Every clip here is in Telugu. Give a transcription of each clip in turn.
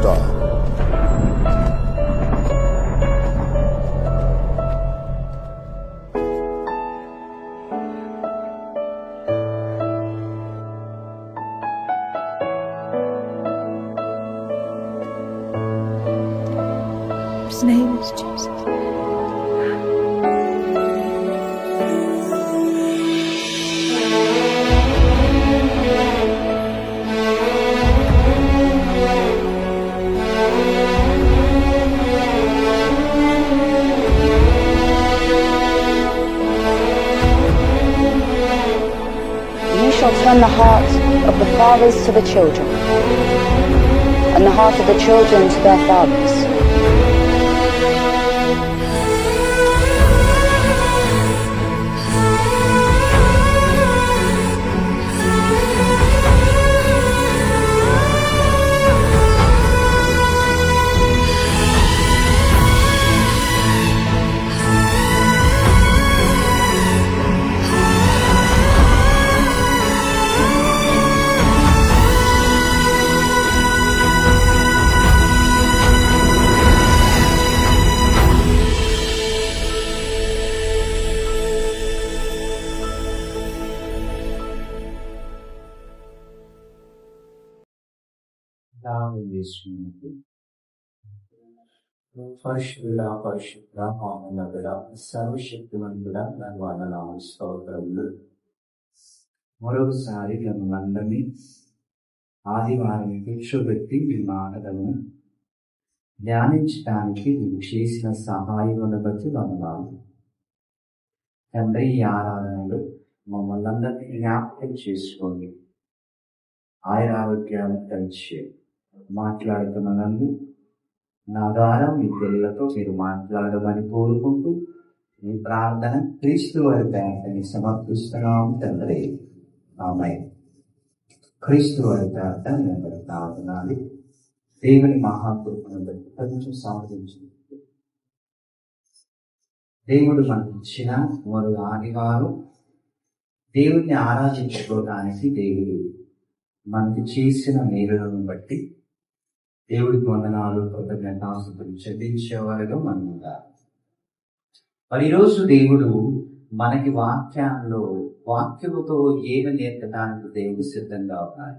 star. His name is Jesus. You shall turn the hearts of the fathers to the children, and the heart of the children to their fathers. పరిశుద్ధ మహోన్నతుడ సర్వశక్తివంతుడ వందనాలు స్తోత్రములు. మరొకసారి మిమ్మల్ని ఆదివారం కూర్చోబెట్టి మీ మాటలను ధ్యానించడానికి మీరు చేసిన సహాయమును బట్టి వందనాలు తండ్రి. ఈ ఆరాధనలు మమ్మల్ని అందరినీ జ్ఞాపకం చేసుకోండి. ఆయురారోగ్యాన్ని కలిసి మాట్లాడుతున్న నన్ను నా ద్వారా మీ పిల్లలతో మీరు మాట్లాడమని కోరుకుంటూ మీ ప్రార్థన క్రీస్తు వారి ప్రార్థనని సమర్పిస్తున్నాం తండ్రి. ఆమేన్. క్రీస్తు వారి ప్రార్థన నేను ప్రార్థనాలి. దేవుని మహాకృపను బట్టి కొంచెం సమర్థించింది. దేవుడు మనకి ఇచ్చిన మరో ఆదివారం దేవుణ్ణి ఆరాధించుకోవడానికి దేవుడు మనకి చేసిన మేలులను బట్టి దేవుడికి వందనాలు కృతజ్ఞతాస్తుతులు చెల్లించేవారుగా మనం ఉండాలి. మరి ఈరోజు దేవుడు మనకి వాక్యముతో ఏమి నేర్పడానికి దేవుడు సిద్ధంగా ఉన్నారు.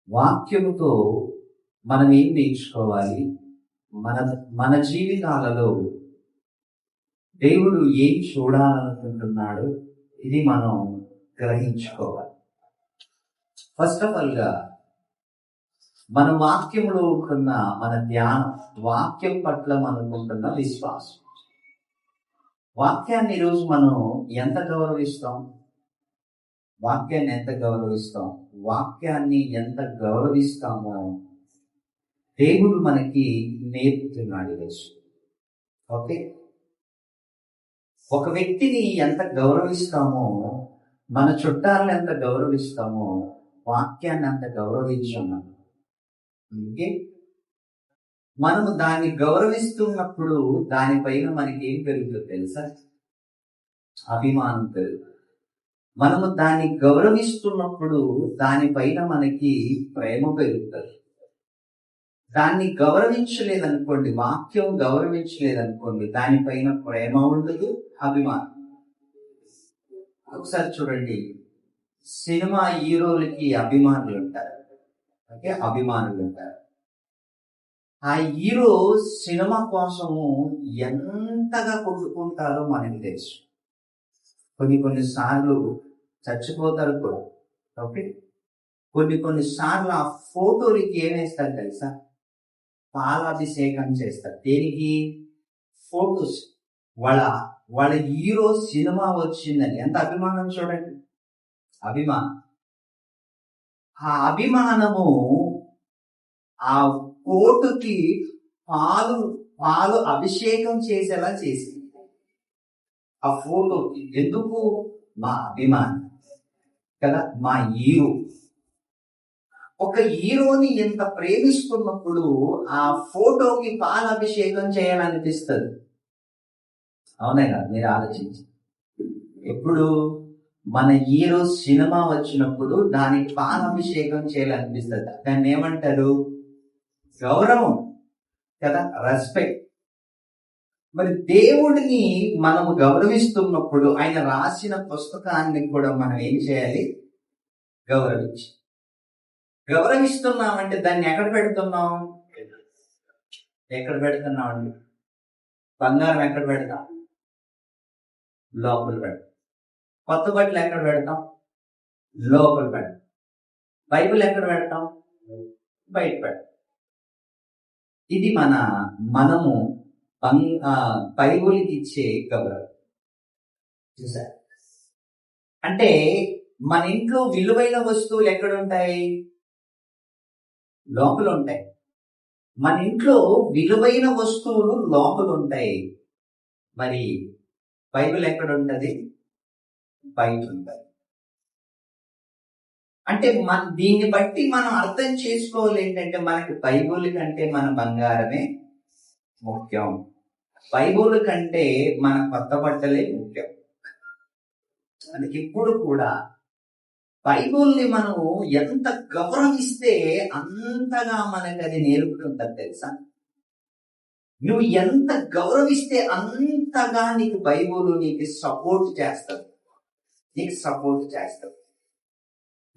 వాక్యముతో మనం ఏం నేర్చుకోవాలి, మన జీవితాలలో దేవుడు ఏం చూడాలనుకుంటున్నాడో ఇది మనం గ్రహించుకోవాలి. ఫస్ట్ ఆఫ్ ఆల్ గా మన వాక్యంలో ఉంటున్న మన ధ్యానం, వాక్యం పట్ల మనకుంటున్న విశ్వాసం. వాక్యాన్ని ఈరోజు మనం ఎంత గౌరవిస్తాం? వాక్యాన్ని ఎంత గౌరవిస్తామో దేవుడు మనకి నేర్పుతున్నాడు ఈరోజు. ఓకే, ఒక వ్యక్తిని ఎంత గౌరవిస్తామో, మన చుట్టాలను ఎంత గౌరవిస్తామో వాక్యాన్ని అంత గౌరవించున్నాం. అందుకే మనము దాన్ని గౌరవిస్తున్నప్పుడు దానిపైన మనకి ఏం పెరుగుతుందో తెలుసా? అభిమానం పెరుగుతుంది. మనము దాన్ని గౌరవిస్తున్నప్పుడు దానిపైన మనకి ప్రేమ పెరుగుతుంది. దాన్ని గౌరవించలేదనుకోండి, వాక్యం గౌరవించలేదనుకోండి, దానిపైన ప్రేమ ఉండదు, అభిమానం. ఒకసారి చూడండి, సినిమా హీరోలకి అభిమానులు ఉంటారు. ఆ హీరో సినిమా కోసము ఎంతగా కొట్టుకుంటారో మనకి తెలుసు. కొన్ని సార్లు చచ్చిపోతారు కూడా. ఓకే, కొన్ని సార్లు ఆ ఫోటోలకి ఏమేస్తారు తెలుసా? పాలాభిషేకం చేస్తారు. దేనికి? ఫోటోస్. వాళ్ళ హీరో సినిమా వచ్చిందని ఎంత అభిమానం చూడండి. అభిమానం. ఆ అభిమానము ఆ కోటుకి పాలు అభిషేకం చేసేలా చేసింది ఆ ఫోటోకి. ఎందుకు? మా అభిమానం కదా, మా హీరో. ఒక హీరోని ఎంత ప్రేమిస్తున్నప్పుడు ఆ ఫోటోకి పాలాభిషేకం చేయాలనిపిస్తుంది. అవునే కదా? మీరు ఆలోచించి, ఎప్పుడు మన హీరో సినిమా వచ్చినప్పుడు దానికి పాలాభిషేకం చేయాలనిపిస్తుంది. దాన్ని ఏమంటారు? గౌరవం కదా, రెస్పెక్ట్. మరి దేవుడిని మనము గౌరవిస్తున్నప్పుడు ఆయన రాసిన పుస్తకాన్ని కూడా మనం ఏం చేయాలి? గౌరవిస్తున్నామంటే దాన్ని ఎక్కడ పెడుతున్నాం? అండి? బంగారం ఎక్కడ పెడతాం? లోపల పెడతాం. కొత్త బట్టలు ఎక్కడ పెడతాం? లోపల పెడతాం. బైబిల్ ఎక్కడ పెడతాం? బయట పెడతాం. ఇది మనము బైబిల్కి ఇచ్చే గౌరవం. చూసారు? అంటే మన ఇంట్లో విలువైన వస్తువులు ఎక్కడ ఉంటాయి? లోపల ఉంటాయి. మన ఇంట్లో విలువైన వస్తువులు లోపల ఉంటాయి. మరి బైబిల్ ఎక్కడ ఉంటుంది? బయట ఉంటుంది. అంటే దీన్ని బట్టి మనం అర్థం చేసుకోవాలి ఏంటంటే, మనకి బైబిల్ కంటే మన బంగారమే ముఖ్యం, బైబిల్ కంటే మన కొత్త బట్టలే ముఖ్యం. అందుకే ఇప్పుడు కూడా బైబిల్ని మనం ఎంత గౌరవిస్తే అంతగా మనకి అది నేర్పుతుంటుంది. తెలుసా? నువ్వు ఎంత గౌరవిస్తే అంతగా నీకు బైబిల్ నీకు సపోర్ట్ చేస్తుంది.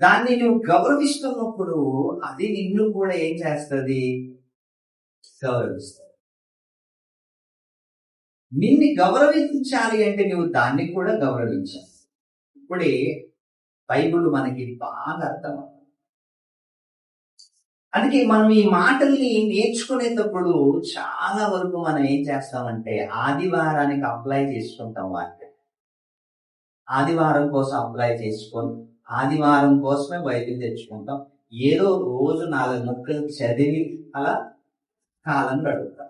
దాన్ని నువ్వు గౌరవిస్తున్నప్పుడు అది నిన్ను కూడా ఏం చేస్తుంది? గౌరవిస్తుంది. నిన్ను గౌరవించాలి అంటే నువ్వు దాన్ని కూడా గౌరవించాలి. ఇప్పుడే బైబిల్ మనకి బాగా అర్థం. అందుకే మనం ఈ మాటల్ని నేర్చుకునేటప్పుడు చాలా వరకు మనం ఏం చేస్తామంటే ఆదివారానికి అప్లై చేసుకుంటాం. వాటిని ఆదివారం కోసం అప్లై చేసుకొని ఆదివారం కోసమే బైబిల్ తెచ్చుకుంటాం. ఏదో రోజు 4 ముక్కలు చదివి అలా కాలం గడుపుతాం.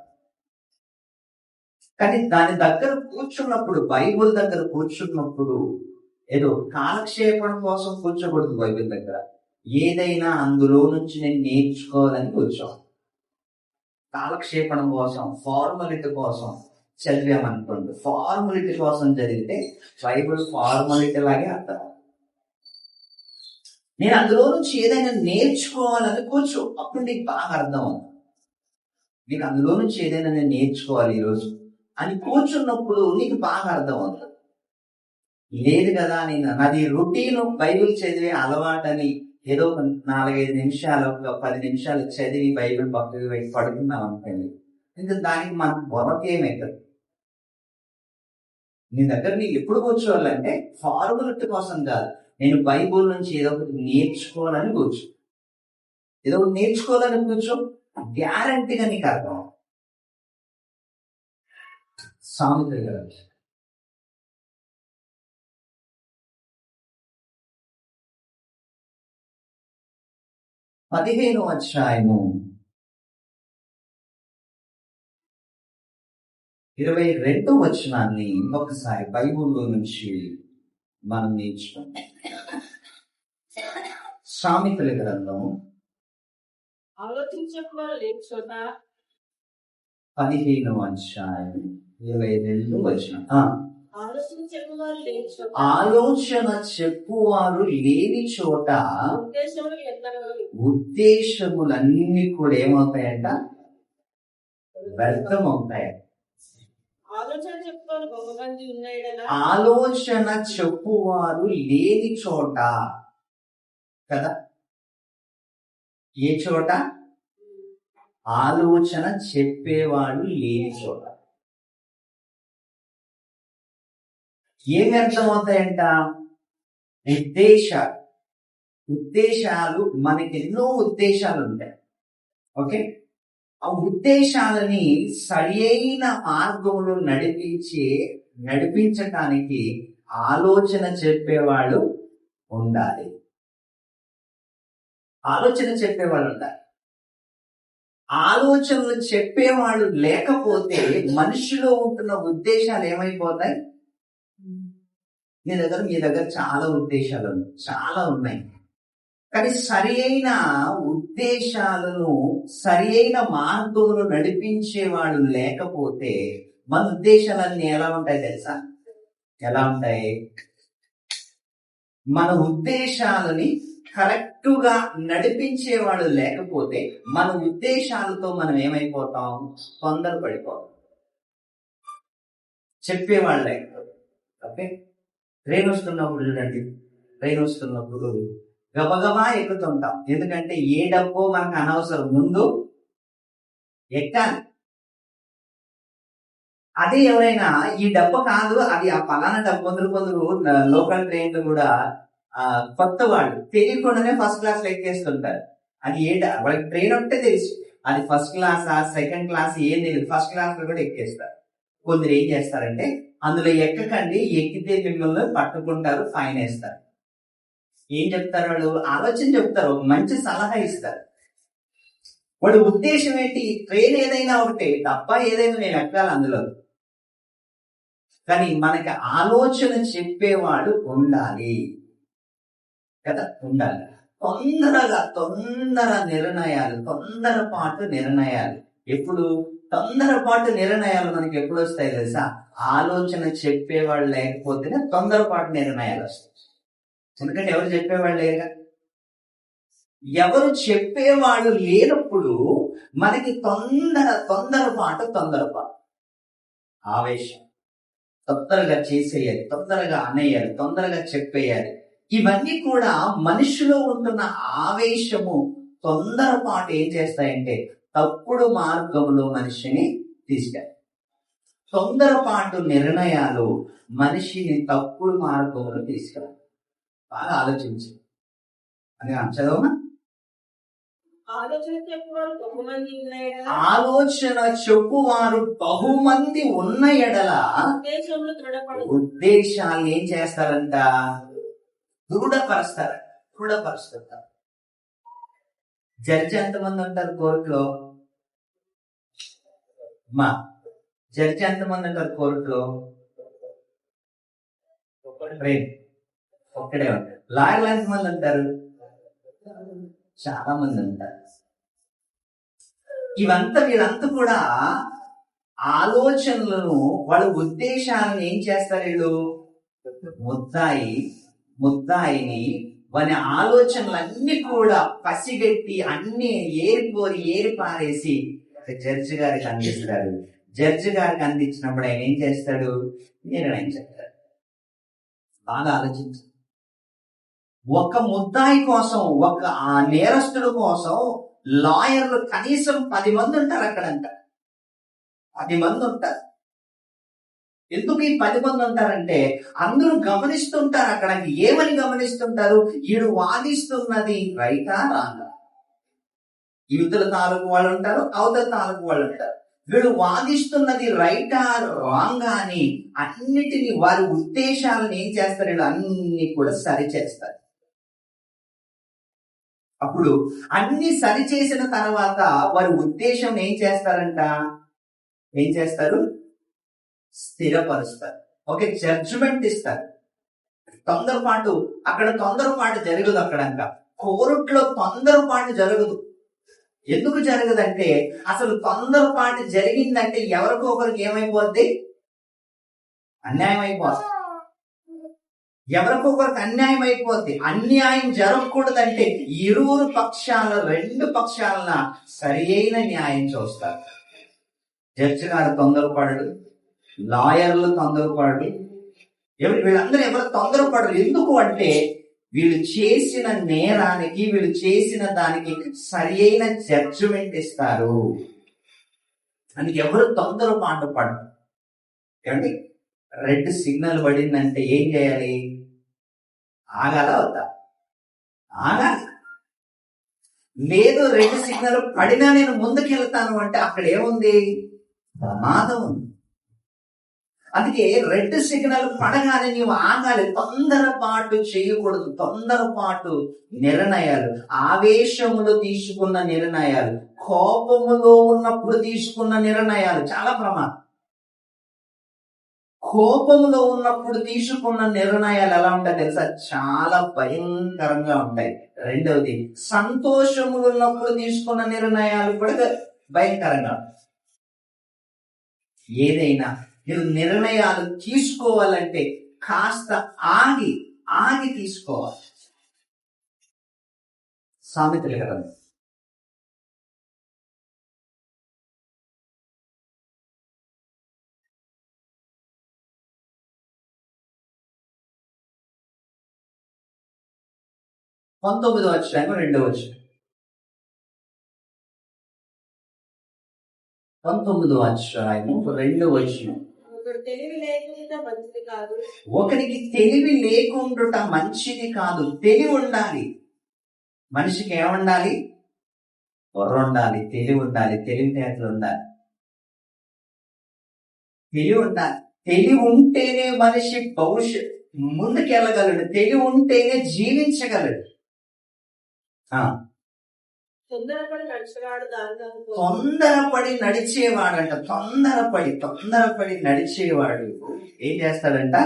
కానీ దాని దగ్గర కూర్చున్నప్పుడు, బైబిల్ దగ్గర కూర్చున్నప్పుడు ఏదో కాలక్షేపం కోసం కూర్చోకూడదు. బైబిల్ దగ్గర ఏదైనా అందులో నుంచి నేను నేర్చుకోవాలని కూర్చోవాలి. కాలక్షేపం కోసం, ఫార్మాలిటీ కోసం చదివామనుకోండి, ఫార్మాలిటీ కోసం చదివితే బైబిల్ ఫార్మాలిటీ లాగే అర్థం. నేను అందులో నుంచి ఏదైనా నేర్చుకోవాలని కూర్చో, అప్పుడు నీకు బాగా అర్థం అవుతుంది. నీకు అందులో నుంచి ఏదైనా నేను నేర్చుకోవాలి ఈరోజు అని కూర్చున్నప్పుడు నీకు బాగా అర్థం అవుతుంది. లేదు కదా, నాది రొటీన్ బైబిల్ చదివే అలవాటని ఏదో 4-5 నిమిషాలు 10 నిమిషాలు చదివి బైబిల్ పక్కకి పెట్టి పడుకున్నాం అనుకోండి, ఇంకా దానికి మనం బొరకేమవుతుంది. నీ దగ్గర నీకు ఎప్పుడు కూర్చోవాలంటే ఫార్మాలిటీ కోసం కాదు, నేను బైబిల్ నుంచి ఏదో ఒకటి నేర్చుకోవాలని కూర్చో. ఏదో ఒకటి నేర్చుకోవాలని కూర్చో, గ్యారంటీగా నీకు అర్థం. సామెతలు గారు 15వ అధ్యాయము 22వ వచనాన్ని ఒకసారి బైబిల్లో నుంచి మనం నేర్చుకుంటాం. సామెతల గ్రంథం 15వ అధ్యాయం 22వ వచనం. ఆలోచన చెప్పువారు లేని చోట ఉద్దేశములన్నీ కూడా ఏమవుతాయంట? వ్యర్థమవుతాయంట. ఆలోచన చెప్పువారు లేని చోట కదా, ఏ చోట? ఆలోచన చెప్పేవాడు లేని చోట ఏమి అర్థమవుతాయంట? ఉద్దేశాలు మనకి ఎన్నో ఉద్దేశాలు ఉంటాయి. ఓకే, ఆ ఉద్దేశాలని సరియైన మార్గంలో నడిపించటానికి ఆలోచన చెప్పేవాడు ఉండాలి. ఆలోచనలు చెప్పేవాళ్ళు లేకపోతే మనిషిలో ఉంటున్న ఉద్దేశాలు ఏమైపోతాయి? మీ దగ్గర చాలా ఉద్దేశాలు చాలా ఉన్నాయి, కానీ సరి అయిన ఉద్దేశాలను సరి అయిన మార్గంలో నడిపించేవాడు లేకపోతే మన ఉద్దేశాలన్నీ ఎలా ఉంటాయి తెలుసా? ఎలా ఉంటాయి? మన ఉద్దేశాలని కరెక్టుగా నడిపించేవాడు లేకపోతే మన ఉద్దేశాలతో మనం ఏమైపోతాం? తొందరపడిపోతాం. చెప్పేవాళ్ళు లేకపోతే. ఓకే, ట్రైన్ వస్తున్నప్పుడు చూడండి, ట్రైన్ వస్తున్నప్పుడు గబగబా ఎక్కుతుంటాం. ఎందుకంటే ఏ డబ్బో మనకు అనవసరం, ముందు ఎక్కాలి. అదే ఎవరైనా ఈ డబ్బు కాదు, అది ఆ పలానా డబ్బు, కొందరు లోకల్ ట్రైన్లు కూడా కొత్త వాళ్ళు తెలియకుండానే ఫస్ట్ క్లాస్ లో ఎక్కేస్తుంటారు. అది వాళ్ళకి ట్రైన్ ఉంటే తెలుసు అది ఫస్ట్ క్లాస్ సెకండ్ క్లాస్ ఏం తెలియదు, ఫస్ట్ క్లాస్ లో కూడా ఎక్కేస్తారు. కొందరు ఏం చేస్తారంటే అందులో ఎక్కకండి, ఎక్కితే మిమ్మల్ని పట్టుకుంటారు, ఫైన్ వేస్తారు. ఏం చెప్తారు వాళ్ళు? ఆలోచన చెప్తారు, ఒక మంచి సలహా ఇస్తారు. వాడి ఉద్దేశం ఏంటి? ట్రైన్ ఏదైనా ఒకటే, తప్ప ఏదైనా నేను ఎక్కాలి అందులో. కానీ మనకి ఆలోచన చెప్పేవాడు ఉండాలి కదా, ఉండాలి. తొందర నిర్ణయాలు, తొందరపాటు నిర్ణయాలు. ఎప్పుడు తొందరపాటు నిర్ణయాలు మనకి ఎప్పుడు వస్తాయి తెలుసా? ఆలోచన చెప్పేవాళ్ళు లేకపోతేనే తొందరపాటు నిర్ణయాలు వస్తాయి. ఎందుకంటే ఎవరు చెప్పేవాళ్ళు లేరుగా. ఎవరు చెప్పేవాళ్ళు లేనప్పుడు మనకి తొందరపాటు, ఆవేశం, తొందరగా చేసేయాలి, తొందరగా అనేయాలి, తొందరగా చెప్పేయాలి. ఇవన్నీ కూడా మనిషిలో ఉంటున్న ఆవేశము, తొందరపాటు ఏం చేస్తాయంటే తప్పుడు మార్గంలో మనిషిని తీసుకెళ్ళాలి. తొందరపాటు నిర్ణయాలు మనిషిని తప్పుడు మార్గంలో తీసుకెళ్ళాలి. బాగా ఆలోచించు. అని చదవమా? ఆలోచన చెప్పువారు బహుమంది ఉన్న ఎడల ఉద్దేశాలు ఏం చేస్తారంట? దృఢపరుస్తారు. జడ్జి ఎంతమంది ఉంటారు కోర్టులో? జడ్జి ఎంతమంది ఉంటారు కోర్టులో? ఒక్కడే ఉంటారు. లాయర్లు ఎంతమంది ఉంటారు? చాలా మంది ఉంటారు. వీళ్ళంతా కూడా ఆలోచనలను, వాళ్ళ ఉద్దేశాలను ఏం చేస్తారు? వీళ్ళు ముద్దాయిని వాని ఆలోచనలన్నీ కూడా పసిగట్టి అన్ని ఏరి పారేసి జడ్జి గారికి అందిస్తాడు. జడ్జి గారికి అందించినప్పుడు ఆయన ఏం చేస్తాడు? నిర్ణయం చెప్తాడు. బాగా ఆలోచించు. ఒక ముద్దాయి కోసం, ఒక నేరస్తుడు కోసం లాయర్లు కనీసం 10 మంది ఉంటారు అక్కడంట. 10 మంది ఉంటారు. ఎందుకు ఈ 10 మంది ఉంటారంటే అందరూ గమనిస్తుంటారు. అక్కడ ఏమని గమనిస్తుంటారు? వీడు వాదిస్తున్నది రైటా రాంగా? యువతల తాలూకు వాళ్ళు ఉంటారు, అవతల తాలూకు వాళ్ళు ఉంటారు. వీడు వాదిస్తున్నది రైటా రాంగా అని అన్నిటినీ, వారి ఉద్దేశాలను ఏం చేస్తారు? వీళ్ళు అన్ని కూడా సరిచేస్తారు. అప్పుడు అన్ని సరిచేసిన తర్వాత వారి ఉద్దేశం ఏం చేస్తారంట? ఏం చేస్తారు? స్థిరపరుస్తారు. ఓకే, జడ్జిమెంట్ ఇస్తారు. తొందరపాటు జరగదు అక్కడంట. కోర్టులో తొందరపాటు జరగదు. ఎందుకు జరగదంటే అసలు తొందరపాటు జరిగిందంటే ఎవరికో ఒకరికి ఏమైపోద్ది? అన్యాయం అయిపోద్ది. ఎవరికొకరికి అన్యాయం అయిపోద్ది. అన్యాయం జరగకూడదంటే ఇరువురు పక్షాల, 2 పక్షాలన సరి అయిన న్యాయం చూస్తారు. జడ్జి గారు తొందరపడడు, లాయర్లు తొందరపడరు, వీళ్ళందరూ ఎవరు తొందరపడరు. ఎందుకు అంటే వీళ్ళు చేసిన నేరానికి, వీళ్ళు చేసిన దానికి సరి అయిన జడ్జిమెంట్ ఇస్తారు. అందుకే ఎవరు తొందరపాటు పడరు. ఏమండి, రెడ్ సిగ్నల్ పడిందంటే ఏం చేయాలి? ఆగాలా వద్దా? ఆగాలి. లేదు, రెడ్ సిగ్నల్ పడినా నేను ముందుకెళ్తాను అంటే అక్కడ ఏముంది? ప్రమాదం ఉంది. అందుకే రెడ్ సిగ్నల్ పడగానే నీవు ఆగాలి. తొందరపాటు చేయకూడదు. తొందరపాటు నిర్ణయాలు, ఆవేశములో తీసుకున్న నిర్ణయాలు, కోపములో ఉన్నప్పుడు తీసుకున్న నిర్ణయాలు చాలా ప్రమాదం. కోపంలో ఉన్నప్పుడు తీసుకున్న నిర్ణయాలు ఎలా ఉంటాయి తెలుసా? చాలా భయంకరంగా ఉంటాయి. రెండవది, సంతోషములు ఉన్నప్పుడు తీసుకున్న నిర్ణయాలు కూడా భయంకరంగా ఉంటాయి. ఏదైనా మీరు నిర్ణయాలు తీసుకోవాలంటే కాస్త ఆగి తీసుకోవాలి. సామెతల గ్రంథం 19వ అధ్యాయం 2వ వచనం. 19వ అధ్యాయము 2వ వచనం. ఒకరికి తెలివి లేకుండా మంచిది కాదు. తెలివి ఉండాలి. మనిషికి ఏముండాలి? బుర్ర ఉండాలి, తెలివి ఉండాలి, తెలివితేటలు ఉండాలి, తెలివి ఉండాలి. తెలివి ఉంటేనే మనిషి భవిష్యత్ ముందుకెళ్ళగలడు. తెలివి ఉంటేనే జీవించగలడు. తొందరపడి నడిచేవాడంట. తొందరపడి నడిచేవాడు ఏం చేస్తాడంట?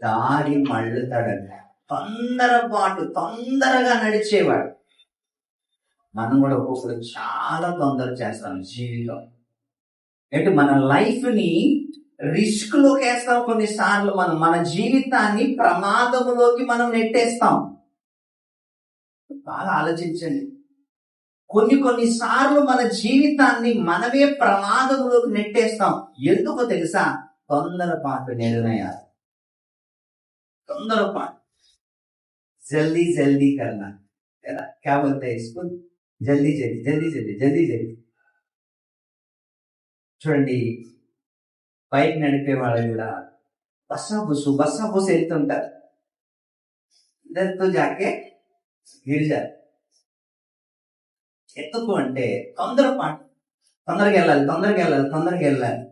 దారి మళ్ళుతాడంట. తొందరగా నడిచేవాడు. మనం కూడా ఒక్కొక్కరు చాలా తొందర చేస్తాం జీవితం. అంటే మన లైఫ్ ని రిస్క్ లోకి వేస్తాం. కొన్నిసార్లు మన జీవితాన్ని ప్రమాదంలోకి మనం నెట్టేస్తాం. బాగా ఆలోచించండి. కొన్నిసార్లు మన జీవితాన్ని మనమే ప్రమాదంలోకి నెట్టేస్తాం. ఎందుకో తెలుసా? తొందరపాటు నిర్ణయాలు. తొందరపాటు. జల్దీ కన్నా కదా క్యా బోల్తే ఇస్కో? జల్దీ. చూడండి, బైక్ నడిపే వాళ్ళు కూడా బస్సా బుస్సు వెళ్తుంటారు. ఇద్దరితో జాకే గిరిజారు. ఎందుకు అంటే తొందరపాటు. తొందరగా వెళ్ళాలి.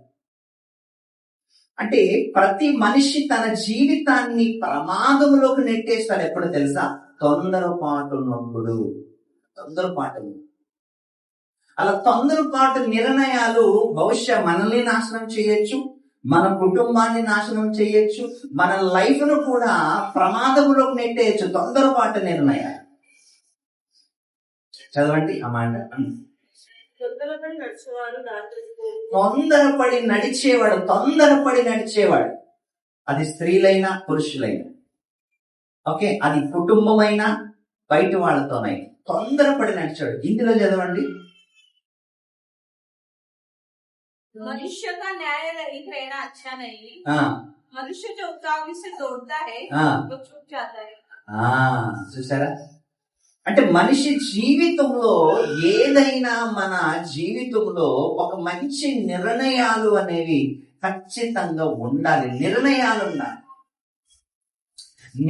అంటే ప్రతి మనిషి తన జీవితాన్ని ప్రమాదంలోకి నెట్టేస్తాడు. ఎప్పుడు తెలుసా? తొందరపాటు. అలా తొందరపాటు నిర్ణయాలు బహుశా మనల్ని నాశనం చేయొచ్చు, మన కుటుంబాన్ని నాశనం చేయొచ్చు, మన లైఫ్ ను కూడా ప్రమాదంలోకి నెట్టేయచ్చు. తొందరపాటు నిర్ణయాలు. చదవండి ఆ మాట. తొందరపడి నడిచేవాడు. అది స్త్రీలైనా పురుషులైనా, ఓకే, అది కుటుంబమైనా బయట వాళ్ళతోనైనా తొందరపడి నడిచాడు. ఇందులో చదవండి. मनुष्य का न्याय रहित रहना अच्छा नहीं। मनुष्य जो उतावली से दौड़ता है वो चूक जाता है। చూసారా? అంటే మనిషి జీవితంలో ఏదైనా మన జీవితంలో ఒక మంచి నిర్ణయాలు అనేవి ఖచ్చితంగా ఉండాలి.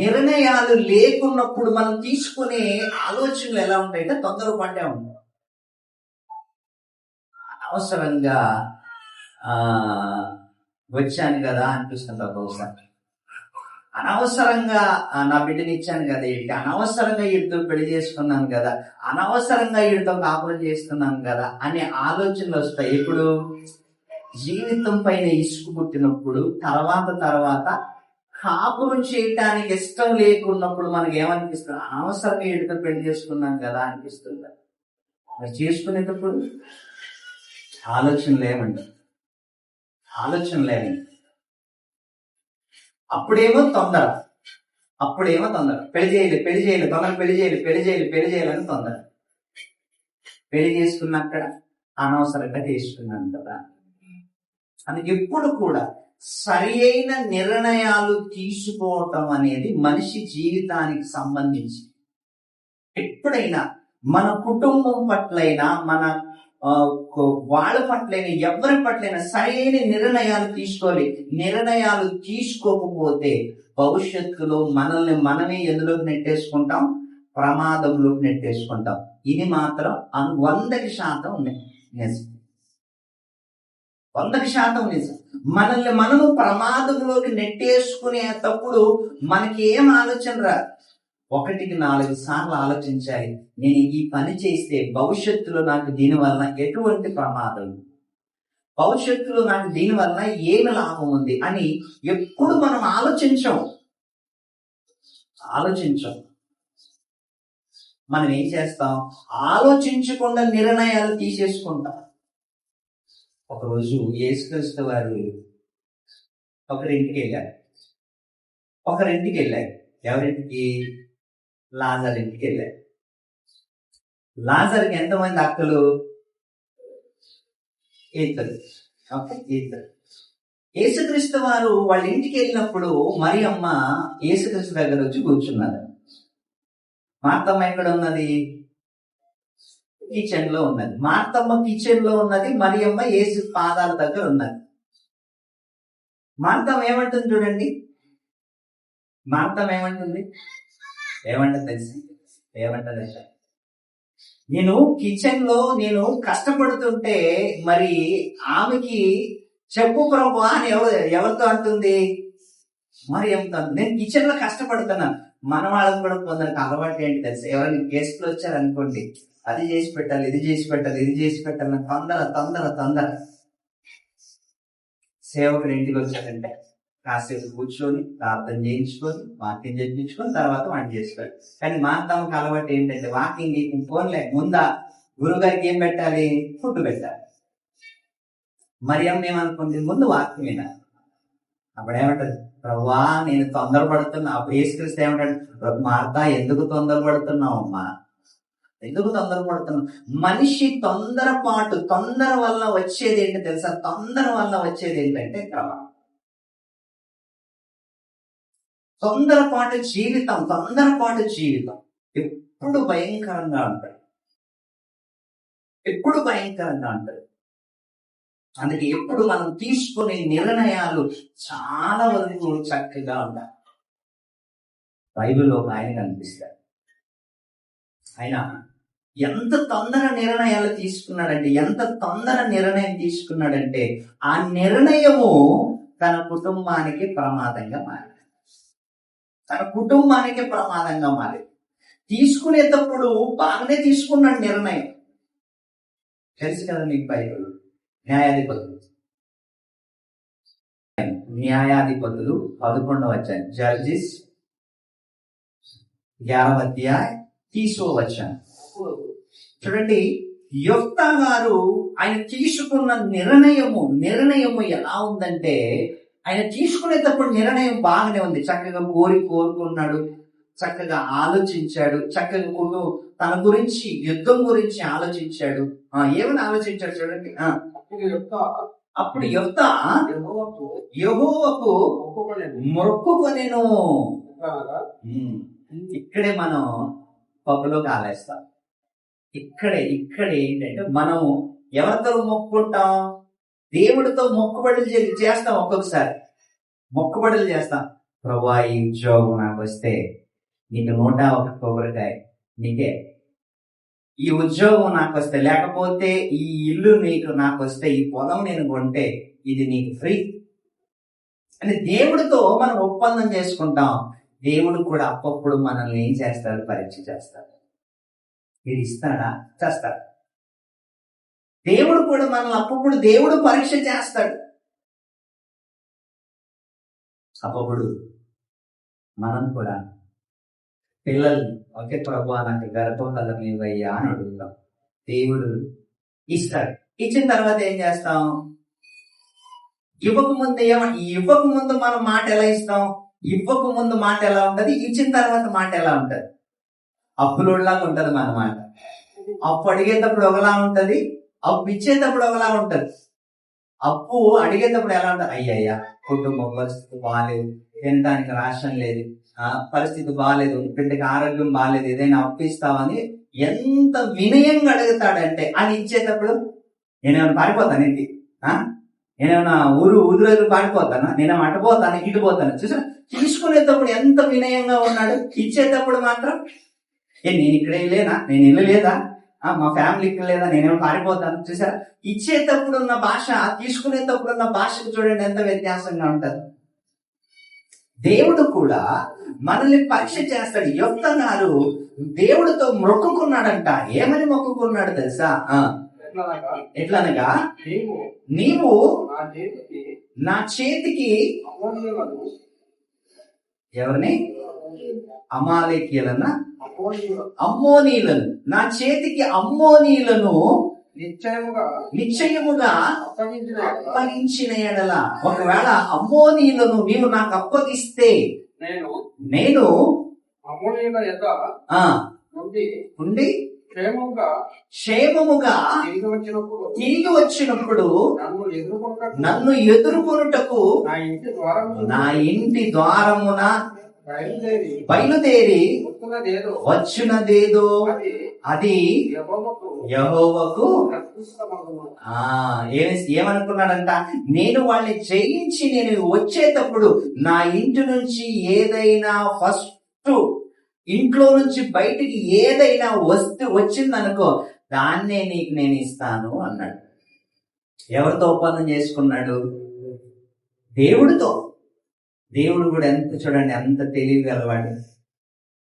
నిర్ణయాలు లేకున్నప్పుడు మనం తీసుకునే ఆలోచనలు ఎలా ఉంటాయంటే తొందరపాటే ఉంటాయి. అనవసరంగా వచ్చాను కదా అనిపిస్తుంది ఒక్కొక్కసారి. అనవసరంగా నా బిడ్డని ఇచ్చాను కదా, ఏంటి అనవసరంగా వీడితో పెళ్లి చేసుకున్నాను కదా, అనవసరంగా వీడితో కాపురం చేస్తున్నాను కదా అనే ఆలోచనలు వస్తాయి. ఇప్పుడు జీవితం పైన ఇసుకు పుట్టినప్పుడు తర్వాత కాపురం చేయటానికి ఇష్టం లేకున్నప్పుడు మనకి ఏమనిపిస్తుంది? అనవసరంగా వీడితో పెళ్లి చేసుకున్నాను కదా అనిపిస్తుంది. మరి చేసుకునేటప్పుడు ఆలోచనలు ఏమండి? అప్పుడేమో తొందర. పెళ్లి చేయాలి తొందర, పెళ్లి చేయాలని తొందర. పెళ్లి చేసుకున్నక్కడ అనవసరంగా చేసుకున్నాను కదా. అందుకే ఎప్పుడు కూడా సరి అయిన నిర్ణయాలు తీసుకోవటం అనేది మనిషి జీవితానికి సంబంధించి. ఎప్పుడైనా మన కుటుంబం పట్లైనా, మన వాళ్ళ పట్లైనా, ఎవరి పట్లైనా సరైన నిర్ణయాలు తీసుకోవాలి. నిర్ణయాలు తీసుకోకపోతే భవిష్యత్తులో మనల్ని మనమే ఎందులోకి నెట్టేసుకుంటాం? ప్రమాదంలోకి నెట్టేసుకుంటాం. ఇది మాత్రం 100% నిజం. 100% నిజం. మనల్ని మనము ప్రమాదంలోకి నెట్టేసుకునేటప్పుడు మనకి ఏం ఆలోచన రాదు. 1-4 సార్లు ఆలోచించాలి. నేను ఈ పని చేస్తే భవిష్యత్తులో నాకు దీనివల్ల ఎటువంటి ప్రమాదం, భవిష్యత్తులో నాకు దీనివల్ల ఏమి లాభం ఉంది అని ఎప్పుడు మనం ఆలోచించం. మనం ఏం చేస్తాం? ఆలోచించకుండా నిర్ణయాలు తీసేసుకుంటాం. ఒకరోజు యేసుక్రీస్తు వారు ఒకరింటికి వెళ్ళారు. ఎవరింటికి? లాజర్ ఇంటికి వెళ్ళారు. లాజర్కి ఎంతమంది అక్కలు? ఇద్దరు. ఓకే, ఇద్దరు. యేసుక్రీస్తు వారు వాళ్ళ ఇంటికి వెళ్ళినప్పుడు మరియమ్మ యేసుక్రీస్తు దగ్గర వచ్చి కూర్చున్నారు. మార్తమ్మ ఎక్కడ ఉన్నది? కిచెన్ లో ఉన్నది. మార్తమ్మ కిచెన్ లో ఉన్నది, మరియమ్మ యేసు పాదాల దగ్గర ఉన్నది. మార్తమ్మ ఏమంటుంది చూడండి. మార్తమ్మ ఏమంటుంది తెలిసి ఏమంటుంది? నేను కిచెన్ లో కష్టపడుతుంటే మరి ఆమెకి చెప్పు ప్రభు అని ఎవరితో అంటుంది? మరి ఏమంటుంది? నేను కిచెన్ లో కష్టపడుతున్నాను. మన వాళ్ళని కూడా కొందరికి అలవాటు ఏంటి తెలుసు? ఎవరైనా గెస్ట్లు వచ్చారనుకోండి, అది చేసి పెట్టాలి, ఇది చేసి పెట్టాలి, ఇది చేసి పెట్టాలి, తొందర. సేవకుడు ఇంటికి వచ్చారంటే కాసేపు కూర్చొని ప్రార్థన చేయించుకొని వాకింగ్ చేయించుకొని తర్వాత వంట చేసుకోవాలి. కానీ మా అత్తమ్మకి అలవాటు ఏంటంటే వాకింగ్ ఫోన్లే ముందా గురుగారికి ఏం పెట్టాలి? ఫుడ్ పెట్టాలి. మరి ఏమనుకుంది? ముందు వాకింగ్ వినాలి. అప్పుడు ఏమంటది? ప్రభువా నేను తొందరపడుతున్నా. అప్పుడు యేసుక్రీస్తు ఏమంటాడు? మార్తా ఎందుకు తొందరపడుతున్నావు అమ్మా? ఎందుకు తొందరపడుతున్నావు? మనిషి తొందర వల్ల వచ్చేది ఏంటి తెలుసా? తొందర వల్ల వచ్చేది ఏంటంటే క్రమం. తొందరపాటు జీవితం ఎప్పుడు భయంకరంగా ఉంటాడు. అందుకే ఎప్పుడు మనం తీసుకునే నిర్ణయాలు చాలా వరకు చక్కగా ఉండాలి. బైబిల్లో ఒక ఆయన కనిపిస్తాడు. ఆయన ఎంత తొందర నిర్ణయాలు తీసుకున్నాడంటే ఆ నిర్ణయము తన కుటుంబానికి ప్రమాదంగా మారింది. తీసుకునేటప్పుడు బాగానే తీసుకున్నాడు నిర్ణయం. తెలుసు కదా మీకు బైబిల్ న్యాయాధిపతులు 11వ అధ్యాయం, జడ్జిస్ 11వ అధ్యాయం 30వ వచనం చూడండి. యెఫ్తా గారు ఆయన తీసుకున్న నిర్ణయము ఎలా ఉందంటే, ఆయన తీసుకునేటప్పుడు నిర్ణయం బాగానే ఉంది. చక్కగా కోరుకున్నాడు, చక్కగా ఆలోచించాడు, చక్కగా తన గురించి యుద్ధం గురించి ఆలోచించాడు. ఏమని ఆలోచించాడు చూడండి. అప్పుడు యెఫ్తా యెహోవాకు మొక్కుకొనెను. ఇక్కడే మనం పప్పులో కాలేస్తాం. ఇక్కడే ఏంటంటే మనం ఎవరితో మొక్కుకుంటాం? దేవుడితో మొక్కుబడులు చేస్తాం. ఒక్కొక్కసారి మొక్కుబడులు చేస్తాం. ప్రభువా ఈ ఉద్యోగం నాకు వస్తే నీకు 101 కొబ్బరికాయ నీకే, ఈ ఉద్యోగం నాకు వస్తే, లేకపోతే ఈ ఇల్లు నాకు వస్తే, ఈ పొలం నేను కొంటే ఇది నీకు ఫ్రీ అని దేవుడితో మనం ఒప్పందం చేసుకుంటాం. దేవుడు కూడా అప్పప్పుడు మనల్ని ఏం చేస్తాడు? పరీక్ష చేస్తాడు. ఇది ఇస్తాడా? చేస్తాడు. దేవుడు కూడా మనల్ని అప్పుడు దేవుడు పరీక్ష చేస్తాడు. అప్పుడు మనం కూడా పిల్లలు ఒకే ప్రభువా నాకు గర్భఫలం ఇవ్వయ్యా అని అడుగుతాం. దేవుడు ఇస్తాడు. ఇచ్చిన తర్వాత ఏం చేస్తాం? ఇవ్వకముందు మనం మాట ఎలా ఇస్తాం? ఇవ్వకముందు మాట ఎలా ఉంటది? ఇచ్చిన తర్వాత మాట ఎలా ఉంటది? అప్పులోలాగా ఉంటది మన మాట. అప్పు అడిగేటప్పుడు ఒకలా ఉంటది, అప్పు ఇచ్చేటప్పుడు ఒకలా ఉంటది. అప్పు అడిగేటప్పుడు ఎలా ఉంటది? అయ్యయ్యా కుటుంబ పరిస్థితి బాగాలేదు, తినడానికి రాషన్ లేదు, పరిస్థితి బాగాలేదు, బిడ్డకి ఆరోగ్యం బాగాలేదు, ఏదైనా అప్పు ఇస్తావని ఎంత వినయంగా అడుగుతాడంటే, అని ఇచ్చేటప్పుడు నేనేమైనా పారిపోతాను ఏంటి? నేనేమైనా ఊరు పారిపోతానా? నేనేమో అటుపోతాను ఇటుపోతాను. చూసా, తీసుకునేటప్పుడు ఎంత వినయంగా ఉన్నాడు. ఇచ్చేటప్పుడు మాత్రం నేను ఇక్కడే లేనా, నేను ఇల్లు లేదా, మా ఫ్యామిలీ ఇక్కడ లేదా, నేనేమో పారిపోతాను. చూసారా, ఇచ్చేటప్పుడు ఉన్న భాష తీసుకునేటప్పుడు ఉన్న భాషకు చూడండి ఎంత వ్యత్యాసంగా ఉంటది. దేవుడు కూడా మనల్ని పరీక్ష చేస్తాడు. యెఫ్తా గారు దేవుడితో మొక్కుకున్నాడంట. ఏమని మొక్కుకున్నాడు తెలుసా? ఎట్లనగా, నీవు నా చేతికి ఎవరిని? అమాలేకీయులన్నా అమ్మోనీయులను, నా చేతికి అమ్మోనీయులను నిశ్చయముగా అప్పగించిన ఎడల, ఒకవేళ అమ్మోనీయులను నీవు నాకు అప్పగిస్తే నేను ఉండి క్షేమముగా తిరిగి వచ్చినప్పుడు నన్ను ఎదుర్కొనుటకు నా ఇంటి ద్వారమున బయలుదేరి వచ్చినదేదో అది యెహోవాకు ఏమనుకున్నాడంట, నేను వాళ్ళని జయించి నేను వచ్చేటప్పుడు నా ఇంటి నుంచి ఏదైనా ఫస్ట్ ఇంట్లో నుంచి బయటికి ఏదైనా వచ్చిందనుకో దాన్నే నీకు నేను ఇస్తాను అన్నాడు. ఎవరితో ఒప్పందం చేసుకున్నాడు? దేవుడితో. దేవుడు కూడా ఎంత చూడండి, ఎంత తెలియగలవాడు.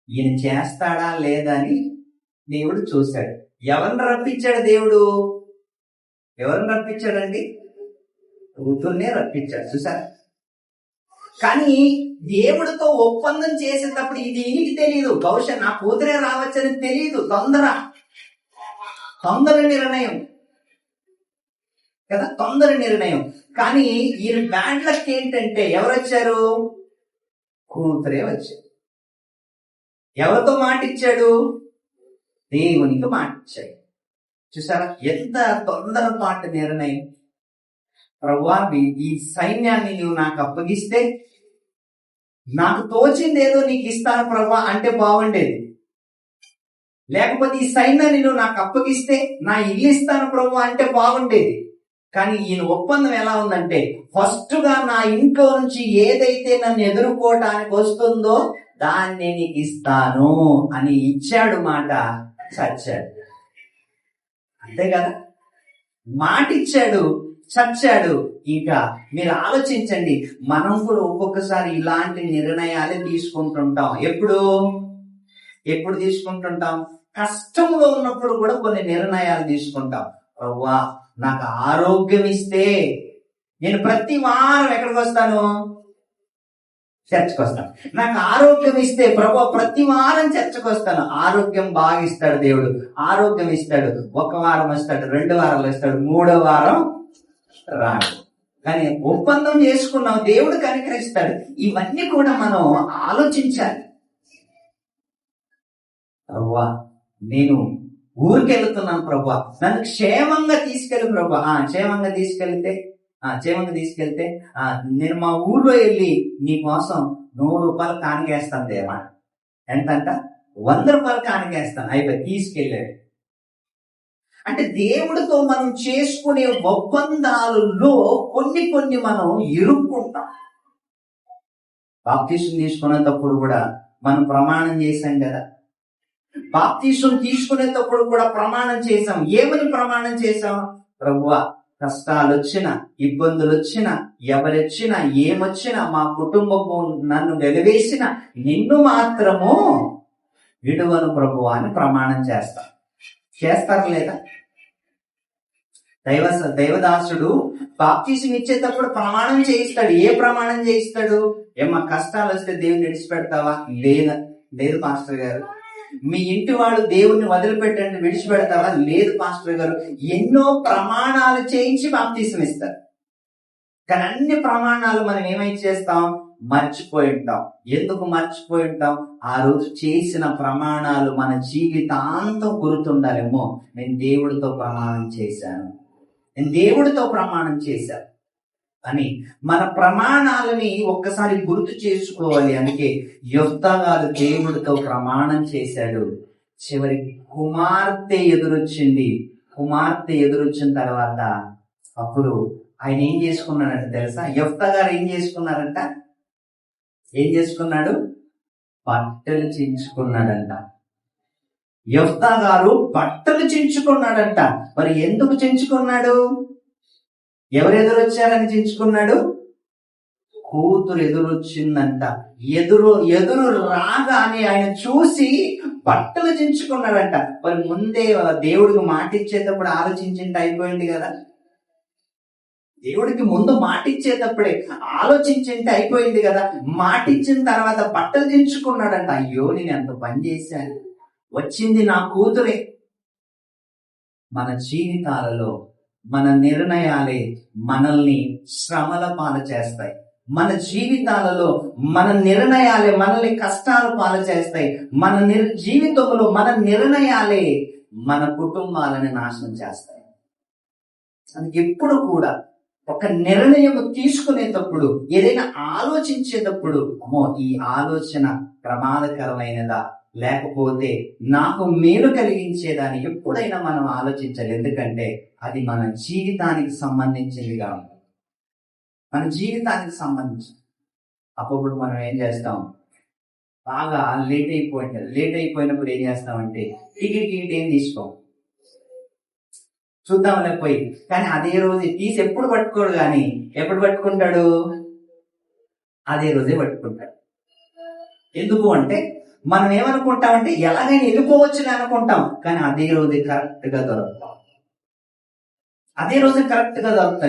ఈయన చేస్తాడా లేదా అని దేవుడు చూశాడు. ఎవరిని రప్పించాడు దేవుడు? ఎవరిని రప్పించాడండి? కూతుర్నే రప్పించాడు. చూసారా? కానీ దేవుడితో ఒప్పందం చేసేటప్పుడు ఇది ఈయనకి తెలియదు. బహుశా నా కూతురే రావచ్చని తెలియదు. తొందర నిర్ణయం కదా, తొందర నిర్ణయం. కానీ ఈయన బ్యాడ్ లక్ ఏంటంటే ఎవరు వచ్చారు? కూతురే వచ్చారు. ఎవరితో మాటిచ్చాడు? దేవునికి మాటిచ్చాడు. చూసారా ఎంత తొందరపాటు నిర్ణయం. ప్రభువా, ఈ సైన్యాన్ని నువ్వు నాకు అప్పగిస్తే నాకు తోచిందేదో నీకు ఇస్తాను ప్రభువా అంటే బాగుండేది. లేకపోతే ఈ సైన్యాన్ని నువ్వు నాకు అప్పగిస్తే నా ఇల్లు ఇస్తాను ప్రభువా అంటే బాగుండేది. కానీ ఈయన ఒప్పందం ఎలా ఉందంటే, ఫస్ట్ గా నా ఇంట్లో నుంచి ఏదైతే నన్ను ఎదుర్కోవటానికి వస్తుందో దాన్ని నీకు ఇస్తాను అని ఇచ్చాడు మాట, చచ్చాడు. అంతే కదా, మాట ఇచ్చాడు, చచ్చాడు. ఇంకా మీరు ఆలోచించండి, మనం కూడా ఒక్కొక్కసారి ఇలాంటి నిర్ణయాలే తీసుకుంటుంటాం. ఎప్పుడు తీసుకుంటుంటాం? కష్టంలో ఉన్నప్పుడు కూడా కొన్ని నిర్ణయాలు తీసుకుంటాం. ప్రభువా, నాకు ఆరోగ్యం ఇస్తే నేను ప్రతి వారం ఎక్కడికి వస్తాను? చర్చకు వస్తాను. నాకు ఆరోగ్యం ఇస్తే ప్రభువా ప్రతి వారం చర్చకు వస్తాను. ఆరోగ్యం బాగా ఇస్తాడు దేవుడు. ఆరోగ్యం ఇస్తాడు. 1 వారం వస్తాడు, 2 వారాలు వస్తాడు, 3వ వారం రాడు. కానీ ఒప్పందం చేసుకున్నాం, దేవుడు కనికరిస్తాడు. ఇవన్నీ కూడా మనం ఆలోచించాలి. ప్రభువా, నేను ఊరికి వెళ్తున్నాను ప్రభువా, నన్ను క్షేమంగా తీసుకెళ్ళి ప్రభువా. క్షేమంగా తీసుకెళ్తే నేను మా ఊర్లో వెళ్ళి నీ కోసం 100 రూపాయలు కానికేస్తాను దేవా. ఎంతంట? 100 రూపాయలు కానికేస్తాను. అయిపోయి తీసుకెళ్ళాడు. అంటే దేవుడితో మనం చేసుకునే ఒప్పందాలలో కొన్ని మనం ఇరుక్కుంటాం. బాప్తిసం తీసుకునేటప్పుడు కూడా మనం ప్రమాణం చేశాం కదా. బాప్తిసం తీసుకునేటప్పుడు కూడా ప్రమాణం చేశాం. ఏమని ప్రమాణం చేశాం? ప్రభువా, కష్టాలు వచ్చినా, ఇబ్బందులు వచ్చినా, ఎవరొచ్చినా, ఏమొచ్చినా, మా కుటుంబము నన్ను వెలివేసిన నిన్ను మాత్రము విడువను ప్రభువా అని ప్రమాణం చేస్తాం. చేస్తారు లేదా? దైవదాసుడు బాప్తిసం ఇచ్చేటప్పుడు ప్రమాణం చేయిస్తాడు. ఏ ప్రమాణం చేయిస్తాడు? ఏమా కష్టాలు వస్తే దేవుని విడిచిపెడతావా? లేదు పాస్టర్ గారు. మీ ఇంటి వాళ్ళు దేవుణ్ణి వదిలిపెట్టండి విడిచిపెడతావా? లేదు పాస్టర్ గారు. ఎన్నో ప్రమాణాలు చేయించి బాప్తిసం ఇస్తారు. కానీ అన్ని ప్రమాణాలు మనం ఏమై చేస్తాం? మర్చిపోయి ఉంటాం. ఎందుకు మర్చిపోయి ఉంటాం? ఆ రోజు చేసిన ప్రమాణాలు మన జీవితాంతం గుర్తుండాలేమో. నేను దేవుడితో ప్రమాణం చేశాను అని మన ప్రమాణాలని ఒక్కసారి గుర్తు చేసుకోవాలి. అందుకే యెఫ్తా గారు దేవుడితో ప్రమాణం చేశాడు. చివరికి కుమార్తె ఎదురొచ్చిన తర్వాత అప్పుడు ఆయన ఏం చేసుకున్నాడంట తెలుసా? యెఫ్తా గారు ఏం చేసుకున్నాడు? బట్టలు చించుకున్నాడంట. యెఫ్తా గారు బట్టలు చించుకున్నాడంట. మరి ఎందుకు చించుకున్నాడు? ఎవరెదురొచ్చారని చించుకున్నాడు? కూతురు ఎదురొచ్చిందంట. ఎదురు రాగానే ఆయన చూసి బట్టలు చించుకున్నాడంట. మరి ముందే దేవుడికి మాట ఇచ్చేటప్పుడు ఆలోచించింటే అయిపోయింది కదా. దేవుడికి ముందు మాట ఇచ్చేటప్పుడే ఆలోచించింటే అయిపోయింది కదా. మాట ఇచ్చిన తర్వాత బట్టలు చించుకున్నాడంట. అయ్యో, నేను ఎంత పని చేశాను, వచ్చింది నా కూతురే. మన జీవితాలలో మన నిర్ణయాలే మనల్ని శ్రమల పాలు చేస్తాయి. మన జీవితాలలో మన నిర్ణయాలే మనల్ని కష్టాల పాలు చేస్తాయి. జీవితంలో మన నిర్ణయాలే మన కుటుంబాలను నాశనం చేస్తాయి. అందుకే ఎప్పుడు కూడా ఒక నిర్ణయం తీసుకునేటప్పుడు, ఏదైనా ఆలోచించేటప్పుడు, అమ్మో ఈ ఆలోచన ప్రమాదకరమైనదా లేకపోతే నాకు మేలు కలిగించేదాన్ని ఎప్పుడైనా మనం ఆలోచించాలి. ఎందుకంటే అది మన జీవితానికి సంబంధించిందిగా ఉంది. మన జీవితానికి సంబంధించి అప్పుడు మనం ఏం చేస్తాం, బాగా లేట్ అయిపోయినప్పుడు ఏం చేస్తామంటే టికెట్ ఏం తీసుకోం, చూద్దాంలే పోయి. కానీ అదే రోజు తీసి ఎప్పుడు పట్టుకోడు, కానీ ఎప్పుడు పట్టుకుంటాడు, అదే రోజే పట్టుకుంటాడు. ఎందుకు అంటే మనం ఏమనుకుంటామంటే ఎలాగైనా వెళ్ళిపోవచ్చుని అనుకుంటాం, కానీ అదే రోజు కరెక్ట్ గా దొరుకుతాం.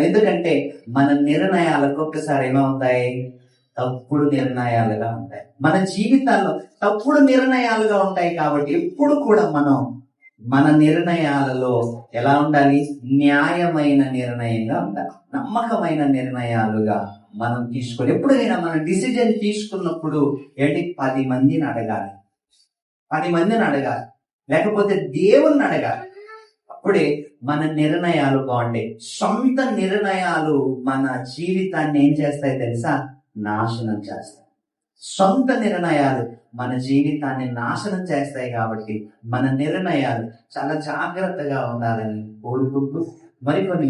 ఎందుకంటే మన నిర్ణయాలకు ఒక్కసారి ఏమవుతాయి, తప్పుడు నిర్ణయాలుగా ఉంటాయి. మన జీవితాల్లో తప్పుడు నిర్ణయాలుగా ఉంటాయి. కాబట్టి ఎప్పుడు కూడా మనం మన నిర్ణయాలలో ఎలా ఉండాలి, న్యాయమైన నిర్ణయంగా ఉండాలి, నమ్మకమైన నిర్ణయాలుగా మనం తీసుకోవాలి. ఎప్పుడైనా మనం డిసిజన్ తీసుకున్నప్పుడు 10 మందిని అడగాలి, లేకపోతే దేవుణ్ణి అడగాలి. అప్పుడే మన నిర్ణయాలు బాగుంటాయి. సొంత నిర్ణయాలు మన జీవితాన్ని ఏం చేస్తాయి తెలుసా, నాశనం చేస్తాయి. సొంత నిర్ణయాలు మన జీవితాన్ని నాశనం చేస్తాయి. కాబట్టి మన నిర్ణయాలు చాలా జాగ్రత్తగా ఉండాలని కోరుకుంటూ మరికొన్ని